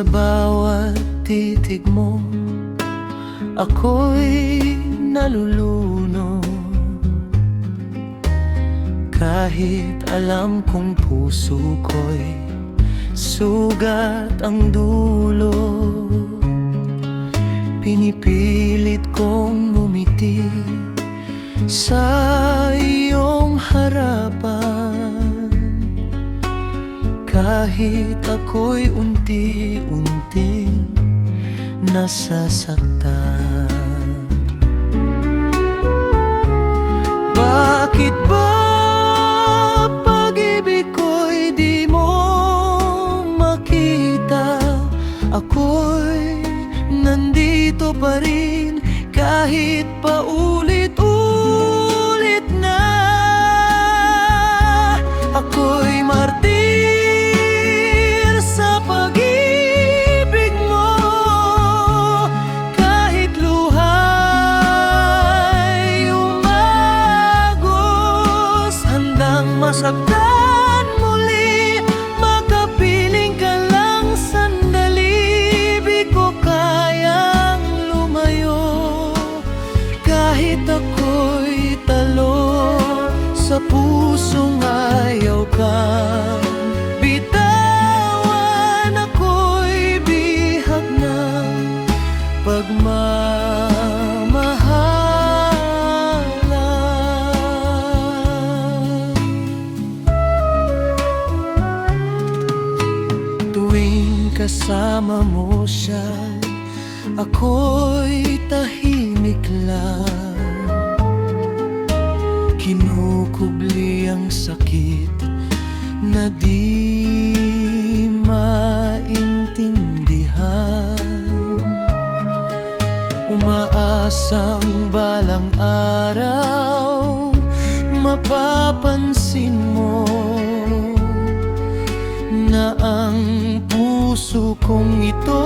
Sa bawat titig mo, ako'y nalulunod. Kahit alam kong puso ko'y sugat ang dulo, pinipilit kong ngumiti sa iyong harapan. Kahit ako'y unti-unting nasasaktan. Bakit ba pag-ibig ko'y di mo makita? Ako'y nandito pa rin kahit paulit-ulit na. Ako'y martir sa pag-ibig mo, kahit luha'y umagos. Handang masaktan muli, makapiling ka lang sandali. Di ko kayang lumayo, kahit ako'y talo sa pusong ayaw kang bitawan. Ako'y bihag ng pagmamahalan. Tuwing kasama mo siya, ako'y tahimik lang. Kinukubli ang sakit na di maintindihan. Umaasang balang araw mapapansin mo na ang puso kong ito